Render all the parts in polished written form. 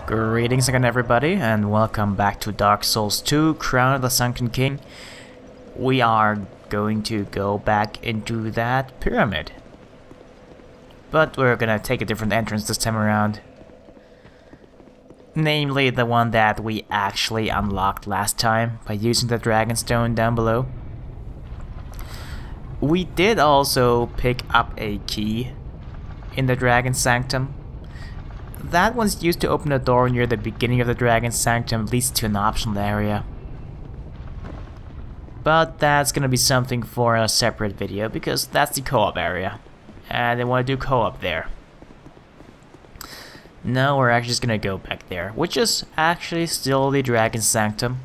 Greetings again everybody, and welcome back to Dark Souls 2, Crown of the Sunken King. We are going to go back into that pyramid. But we're gonna take a different entrance this time around. Namely, the one that we actually unlocked last time by using the dragon stone down below. We did also pick up a key in the Dragon Sanctum. That one's used to open a door near the beginning of the Dragon Sanctum, leads to an optional area. But that's gonna be something for a separate video, because that's the co-op area. And I want to do co-op there. No, we're actually just gonna go back there, which is actually still the Dragon Sanctum.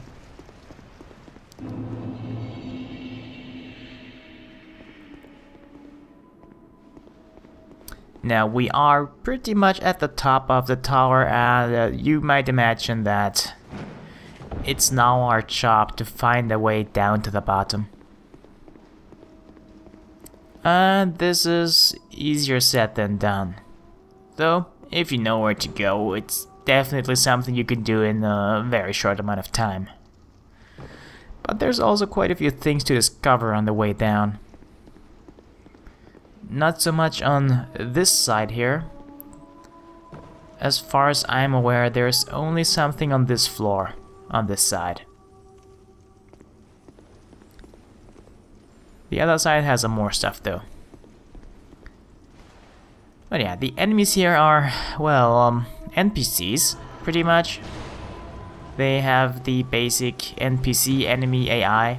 Now we are pretty much at the top of the tower, and you might imagine that it's now our job to find a way down to the bottom. And this is easier said than done. Though, if you know where to go, it's definitely something you can do in a very short amount of time. But there's also quite a few things to discover on the way down. Not so much on this side here. As far as I'm aware, there's only something on this floor, on this side. The other side has some more stuff though. But yeah, the enemies here are, well, NPCs, pretty much. They have the basic NPC enemy AI.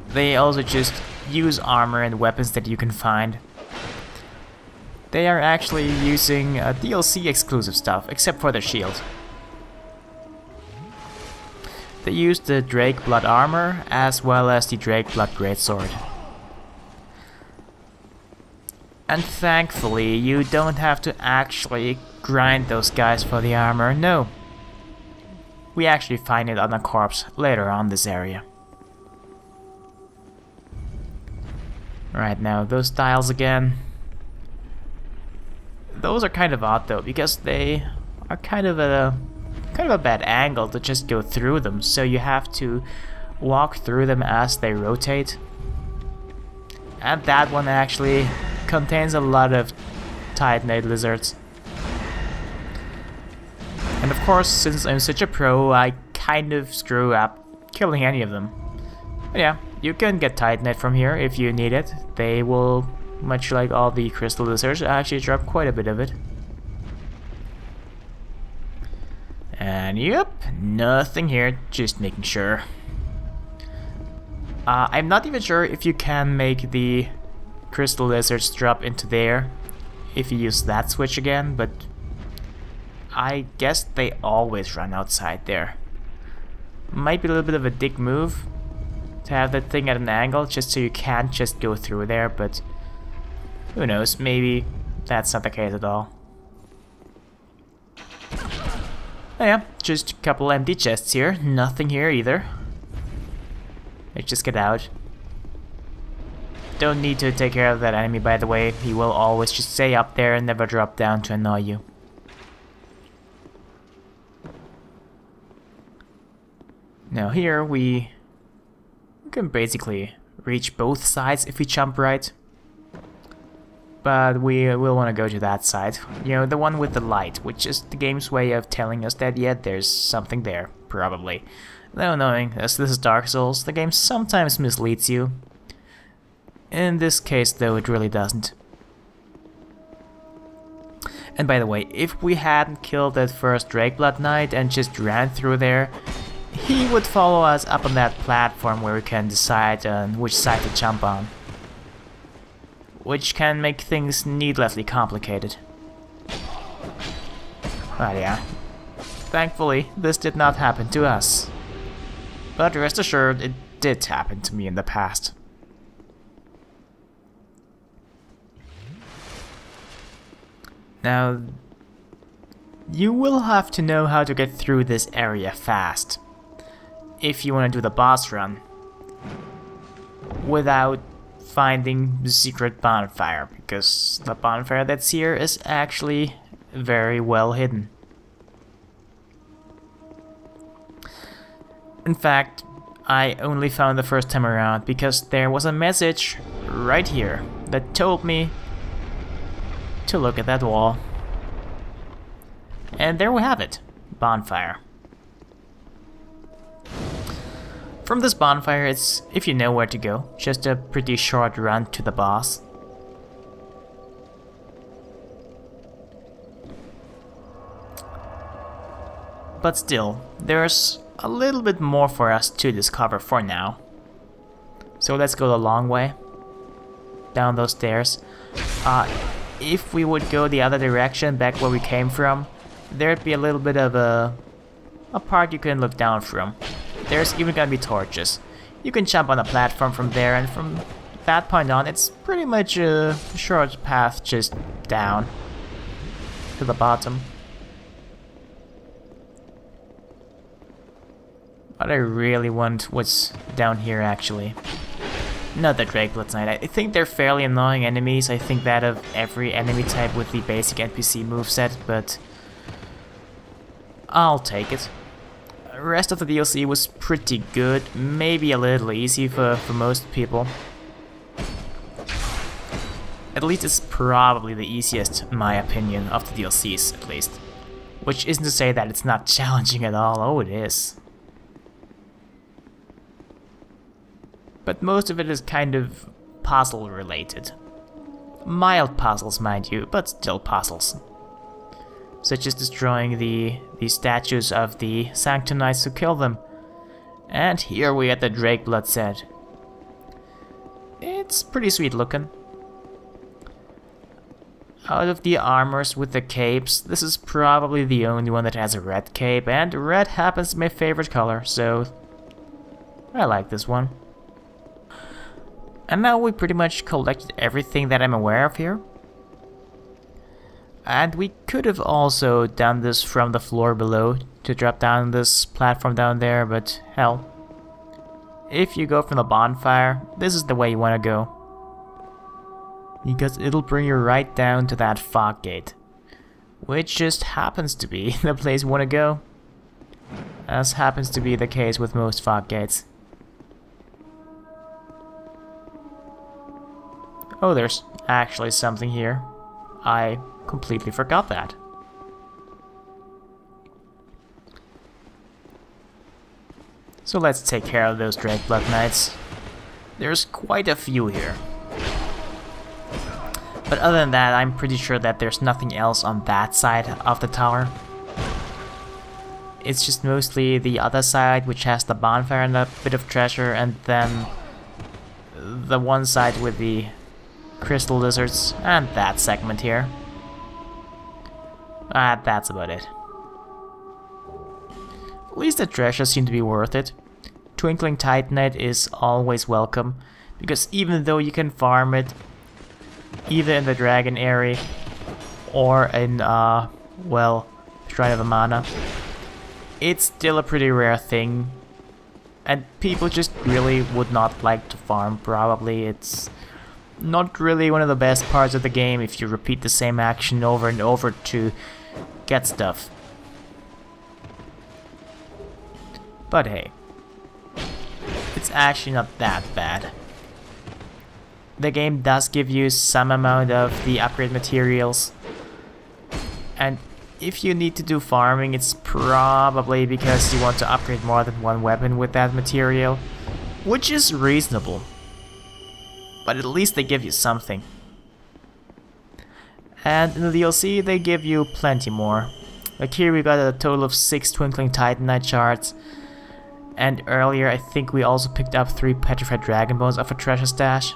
They also just use armor and weapons that you can find. They are actually using DLC exclusive stuff, except for their shield. They use the Drake Blood armor as well as the Drake Blood greatsword. And thankfully, you don't have to actually grind those guys for the armor, no. We actually find it on a corpse later on this area. Right, now those tiles again. Those are kind of odd though, because they are kind of a bad angle to just go through them, so you have to walk through them as they rotate. And that one actually contains a lot of titanite lizards. And of course, since I'm such a pro, I kind of screw up killing any of them. But yeah, you can get titanite from here if you need it. They will, much like all the crystal lizards, actually drop quite a bit of it. And yep, nothing here, just making sure. I'm not even sure if you can make the crystal lizards drop into there if you use that switch again, but I guess they always run outside there. Might be a little bit of a dick move to have that thing at an angle just so you can't just go through there, but who knows, maybe that's not the case at all. Oh yeah, just a couple empty chests here, nothing here either. Let's just get out. Don't need to take care of that enemy, by the way. He will always just stay up there and never drop down to annoy you. Now here we can basically reach both sides if we jump right. But we will want to go to that side. You know, the one with the light, which is the game's way of telling us that, yeah, there's something there, probably. Though knowing as this is Dark Souls, the game sometimes misleads you. In this case, though, it really doesn't. And by the way, if we hadn't killed that first Drakeblood Knight and just ran through there, he would follow us up on that platform where we can decide on which side to jump on. Which can make things needlessly complicated. But yeah, thankfully this did not happen to us. But rest assured, it did happen to me in the past. Now, you will have to know how to get through this area fast if you want to do the boss run without finding the secret bonfire, because the bonfire that's here is actually very well hidden. In fact, I only found the first time around because there was a message right here that told me to look at that wall. And there we have it, bonfire. From this bonfire, it's, if you know where to go, just a pretty short run to the boss. But still, there's a little bit more for us to discover for now. So let's go the long way, down those stairs. If we would go the other direction, back where we came from, there'd be a little bit of a part you can look down from. There's even gonna be torches. You can jump on a platform from there, and from that point on, it's pretty much a short path just down to the bottom. What I really want was down here, actually. Not the Drakebloods Knight. I think they're fairly annoying enemies. I think that of every enemy type with the basic NPC moveset, but I'll take it. The rest of the DLC was pretty good, maybe a little easy for most people. At least it's probably the easiest, in my opinion, of the DLCs, at least. Which isn't to say that it's not challenging at all. Oh, it is. But most of it is kind of puzzle related. Mild puzzles, mind you, but still puzzles. Such as destroying the statues of the Sunken Knights to kill them. And here we at the Drakeblood set. It's pretty sweet looking. Out of the armors with the capes, this is probably the only one that has a red cape, and red happens to be my favorite color, so I like this one. And now we pretty much collected everything that I'm aware of here. And we could have also done this from the floor below to drop down this platform down there, but hell. If you go from the bonfire, this is the way you want to go. Because it'll bring you right down to that fog gate. Which just happens to be the place you want to go. As happens to be the case with most fog gates. Oh, there's actually something here. I completely forgot that. So let's take care of those Drakeblood Knights. There's quite a few here. But other than that, I'm pretty sure that there's nothing else on that side of the tower. It's just mostly the other side, which has the bonfire and a bit of treasure, and then the one side with the crystal lizards, and that segment here. That's about it. At least the treasures seem to be worth it. Twinkling Titanite is always welcome, because even though you can farm it either in the dragon area or in, well, Shrine of Amana, it's still a pretty rare thing, and people just really would not like to farm, probably. It's not really one of the best parts of the game if you repeat the same action over and over to get stuff. But hey, it's actually not that bad. The game does give you some amount of the upgrade materials, and if you need to do farming, it's probably because you want to upgrade more than one weapon with that material, which is reasonable. But at least they give you something. And in the DLC they give you plenty more. Like here we got a total of 6 Twinkling Titanite shards. And earlier I think we also picked up 3 Petrified Dragon Bones off a treasure stash.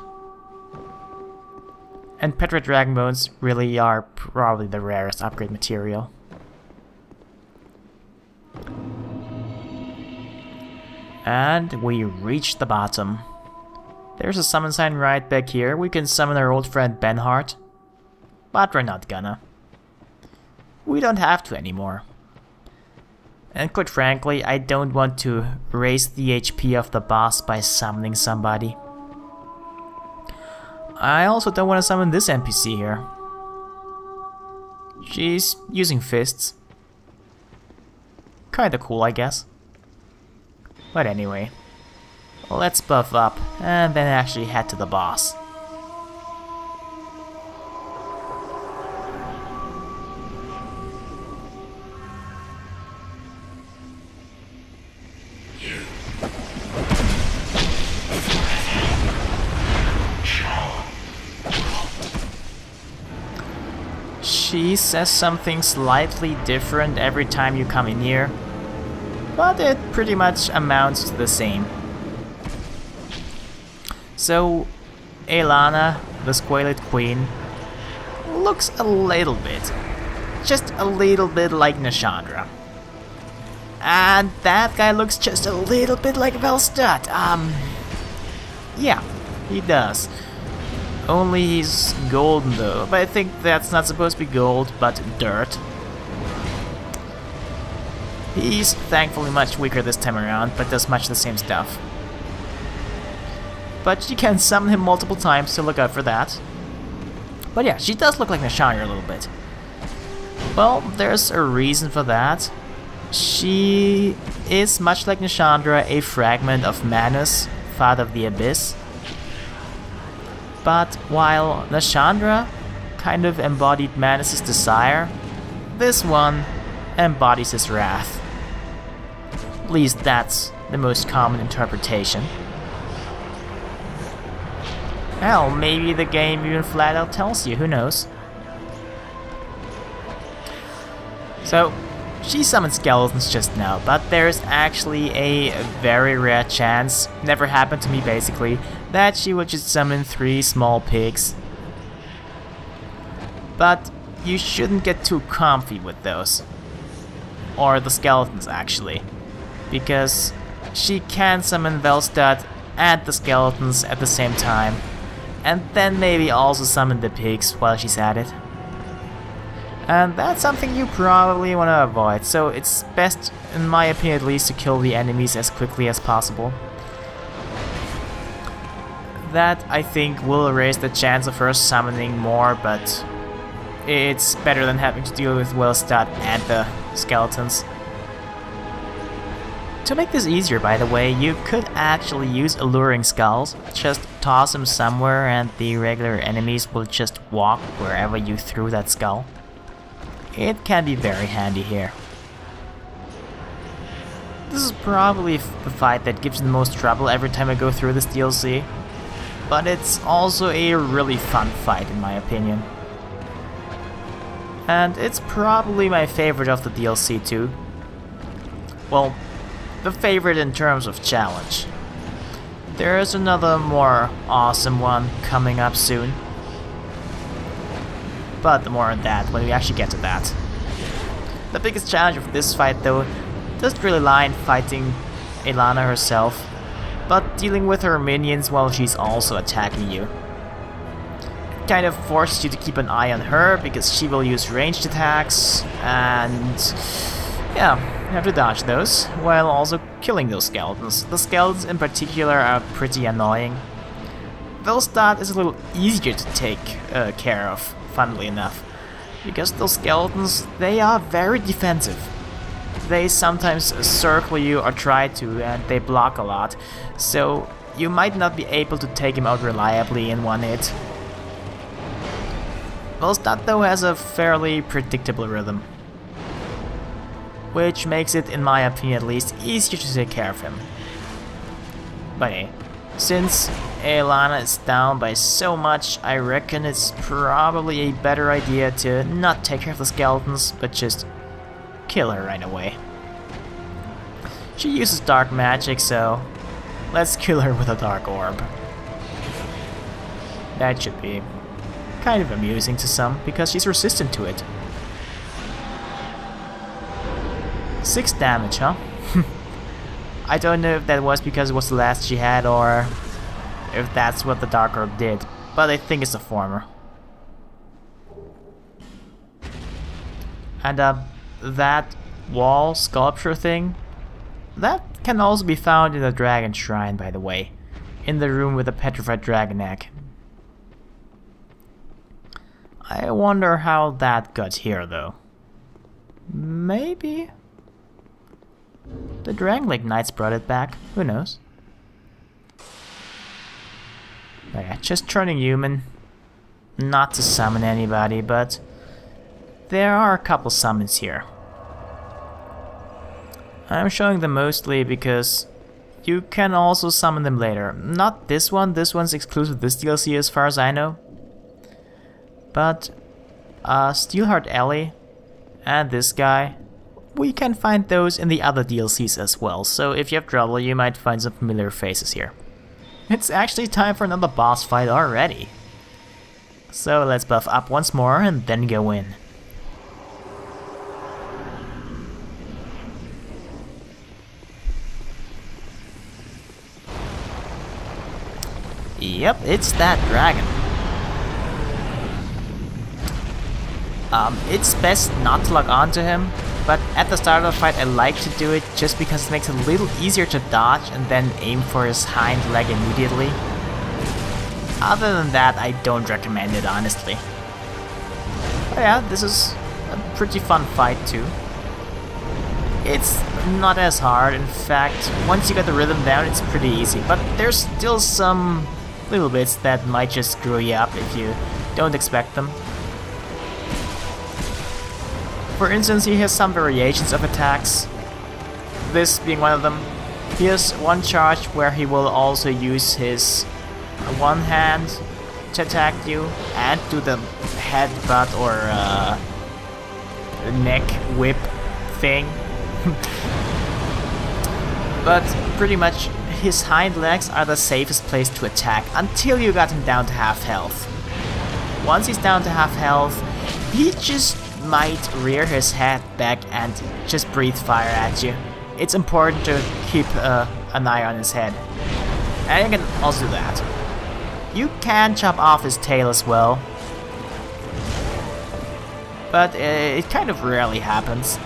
And Petrified Dragon Bones really are probably the rarest upgrade material. And we reached the bottom. There's a summon sign right back here. We can summon our old friend Benhart. But we're not gonna. We don't have to anymore. And quite frankly, I don't want to raise the HP of the boss by summoning somebody. I also don't want to summon this NPC here. She's using fists. Kinda cool, I guess. But anyway, let's buff up and then actually head to the boss. She says something slightly different every time you come in here, but it pretty much amounts to the same. So, Elana, the Squalid Queen, looks a little bit, just a little bit like Nashandra. And that guy looks just a little bit like Velstadt. Yeah, he does. Only he's golden though, but I think that's not supposed to be gold, but dirt. He's thankfully much weaker this time around, but does much the same stuff. But you can summon him multiple times, so look out for that. But yeah, she does look like Nashandra a little bit. Well, there's a reason for that. She is, much like Nashandra, a fragment of Manus, Father of the Abyss. But while Nashandra kind of embodied Manus' desire, this one embodies his wrath. At least that's the most common interpretation. Hell, maybe the game even flat out tells you, who knows? So, she summoned skeletons just now, but there's actually a very rare chance, never happened to me basically, that she would just summon 3 small pigs. But you shouldn't get too comfy with those. Or the skeletons actually. Because she can summon Velstadt and the skeletons at the same time. And then maybe also summon the pigs while she's at it. And that's something you probably want to avoid, so it's best, in my opinion at least, to kill the enemies as quickly as possible. That, I think, will raise the chance of her summoning more, but it's better than having to deal with Velstadt and the skeletons. To make this easier, by the way, you could actually use Alluring Skulls. Just toss them somewhere and the regular enemies will just walk wherever you threw that skull. It can be very handy here. This is probably the fight that gives you the most trouble every time I go through this DLC. But it's also a really fun fight in my opinion. And it's probably my favorite of the DLC too. Well, the favorite in terms of challenge. There's another more awesome one coming up soon. But more on that when we actually get to that. The biggest challenge of this fight though doesn't really lie in fighting Elana herself, but dealing with her minions while she's also attacking you. It kind of forces you to keep an eye on her because she will use ranged attacks and yeah, you have to dodge those while also killing those skeletons. The skeletons in particular are pretty annoying. Velstadt is a little easier to take care of, funnily enough, because those skeletons, they are very defensive. They sometimes circle you or try to, and they block a lot, so you might not be able to take him out reliably in one hit. Velstadt though has a fairly predictable rhythm, which makes it, in my opinion at least, easier to take care of him. But hey, since Elana is down by so much, I reckon it's probably a better idea to not take care of the skeletons, but just kill her right away. She uses dark magic, so let's kill her with a dark orb. That should be kind of amusing to some, because she's resistant to it. 6 damage, huh? I don't know if that was because it was the last she had, or if that's what the Dark Orb did, but I think it's the former. And that wall sculpture thing, that can also be found in the Dragon Shrine, by the way, in the room with the petrified dragon egg. I wonder how that got here, though. Maybe the Drangleic Knights brought it back. Who knows? Okay, just turning human. Not to summon anybody, but there are a couple summons here. I'm showing them mostly because you can also summon them later. Not this one. This one's exclusive to this DLC as far as I know. But Steelheart Ellie and this guy, we can find those in the other DLCs as well. So if you have trouble, you might find some familiar faces here. It's actually time for another boss fight already. So let's buff up once more and then go in. Yep, it's that dragon. It's best not to lock onto him, but at the start of the fight I like to do it just because it makes it a little easier to dodge and then aim for his hind leg immediately. Other than that, I don't recommend it, honestly. But yeah, this is a pretty fun fight too. It's not as hard, in fact, once you get the rhythm down it's pretty easy, but there's still some little bits that might just screw you up if you don't expect them. For instance, he has some variations of attacks, this being one of them. He has one charge where he will also use his one hand to attack you and do the headbutt or neck whip thing. But pretty much his hind legs are the safest place to attack until you got him down to half health. Once he's down to half health, he just might rear his head back and just breathe fire at you. It's important to keep an eye on his head. And you can also do that. You can chop off his tail as well, but it kind of rarely happens.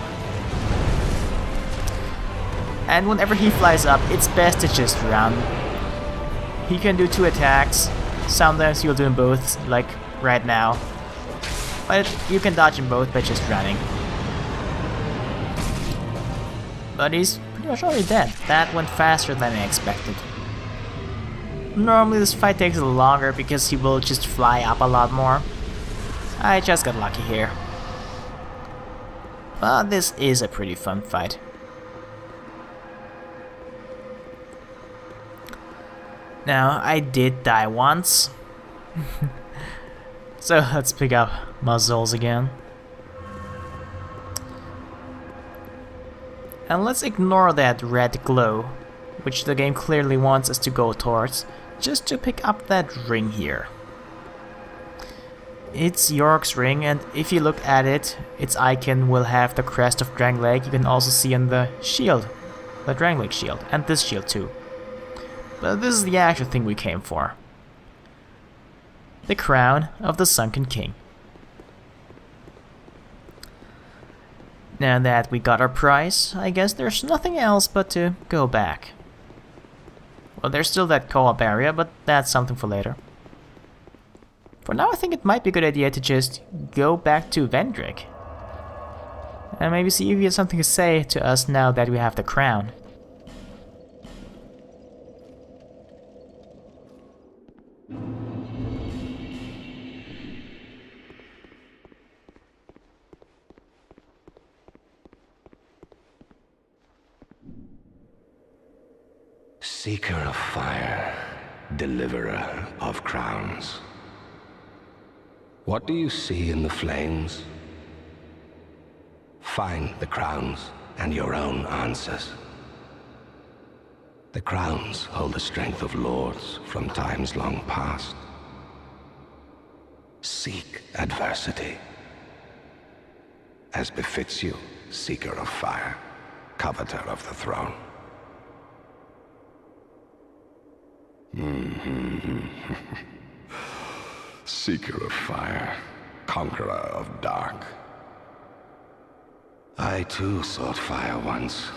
And whenever he flies up, it's best to just run. He can do 2 attacks, sometimes he'll do them both, like right now. But you can dodge them both by just running. But he's pretty much already dead. That went faster than I expected. Normally this fight takes a little longer because he will just fly up a lot more. I just got lucky here. But this is a pretty fun fight. Now, I did die once. So let's pick up my souls again. And let's ignore that red glow, which the game clearly wants us to go towards, just to pick up that ring here. It's York's ring, and if you look at it, its icon will have the crest of Drangleic. You can also see on the shield, the Drangleic shield, and this shield too. But this is the actual thing we came for. The crown of the Sunken King. Now that we got our prize, I guess there's nothing else but to go back. Well, there's still that co-op area, but that's something for later. For now, I think it might be a good idea to just go back to Vendrick. And maybe see if he has something to say to us now that we have the crown. Seeker of fire, deliverer of crowns. What do you see in the flames? Find the crowns and your own answers. The crowns hold the strength of lords from times long past. Seek adversity, as befits you, seeker of fire, coveter of the throne. Seeker of fire, conqueror of dark. I too sought fire once.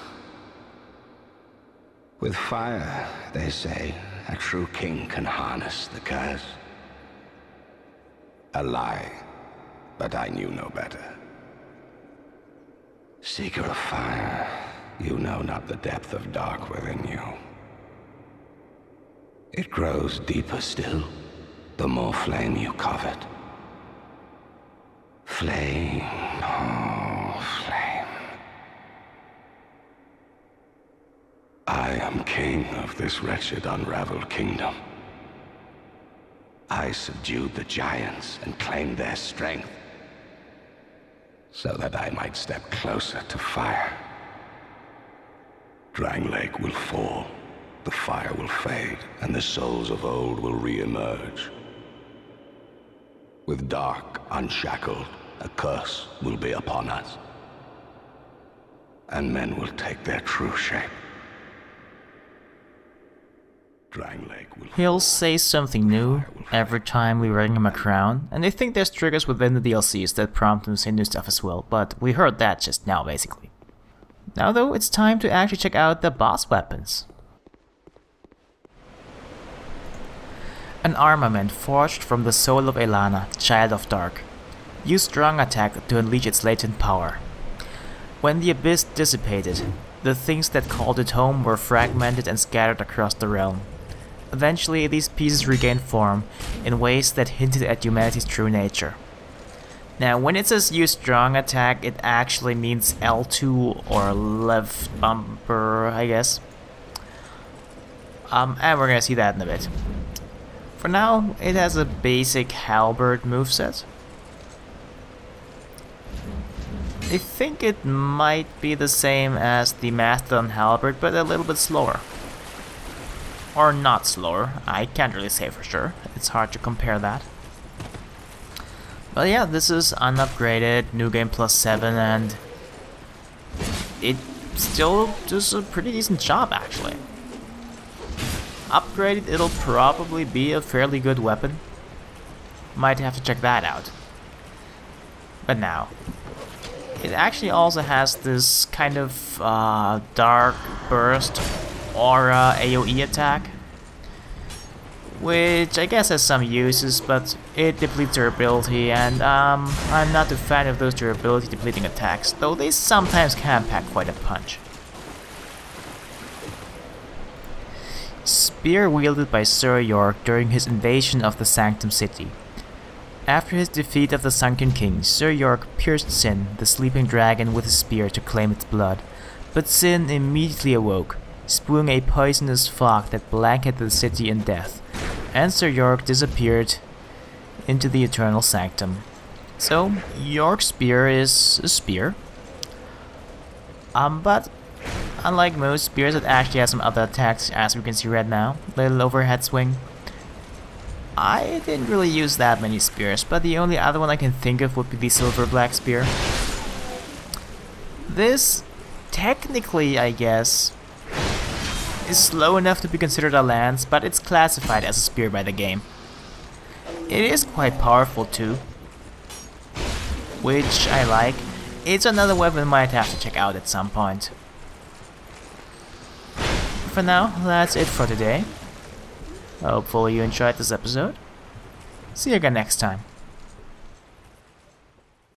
With fire, they say, a true king can harness the curse. A lie but I knew no better. Seeker of fire, you know not the depth of dark within you. It grows deeper still, the more flame you covet. Flame, oh, flame. I am king of this wretched, unraveled kingdom. I subdued the giants and claimed their strength, so that I might step closer to fire. Drang Lake will fall, the fire will fade, and the souls of old will re-emerge. With dark, unshackled, a curse will be upon us, and men will take their true shape. Drang Lake will He'll say something new every time we ring him a crown, and I think there's triggers within the DLCs that prompt him to say new stuff as well, but we heard that just now basically. Now though, it's time to actually check out the boss weapons. An armament forged from the soul of Elana, Child of Dark. Use strong attack to unleash its latent power. When the abyss dissipated, the things that called it home were fragmented and scattered across the realm. Eventually, these pieces regained form in ways that hinted at humanity's true nature. Now, when it says use strong attack, it actually means L2 or left bumper, I guess. And we're gonna see that in a bit. For now, it has a basic halberd moveset. I think it might be the same as the Mastodon halberd, but a little bit slower. Or not slower, I can't really say for sure. It's hard to compare that. But yeah, this is unupgraded, New Game Plus 7, and it still does a pretty decent job actually. Upgraded, it'll probably be a fairly good weapon. Might have to check that out. But now, it actually also has this kind of dark burst aura AoE attack, which I guess has some uses, but it depletes durability, and I'm not a fan of those durability depleting attacks, though they sometimes can pack quite a punch. Spear wielded by Sir York during his invasion of the Sanctum City. After his defeat of the Sunken King, Sir York pierced Sin, the sleeping dragon, with a spear to claim its blood, but Sin immediately awoke, spewing a poisonous fog that blanketed the city in death, and Sir York disappeared into the Eternal Sanctum. So, York's spear is a spear. But unlike most spears, it actually has some other attacks, as we can see right now. Little overhead swing. I didn't really use that many spears, but the only other one I can think of would be the Silver Black Spear. This, technically, I guess, is slow enough to be considered a lance, but it's classified as a spear by the game. It is quite powerful too, which I like. It's another weapon I might have to check out at some point. For now, that's it for today. Hopefully you enjoyed this episode. See you again next time.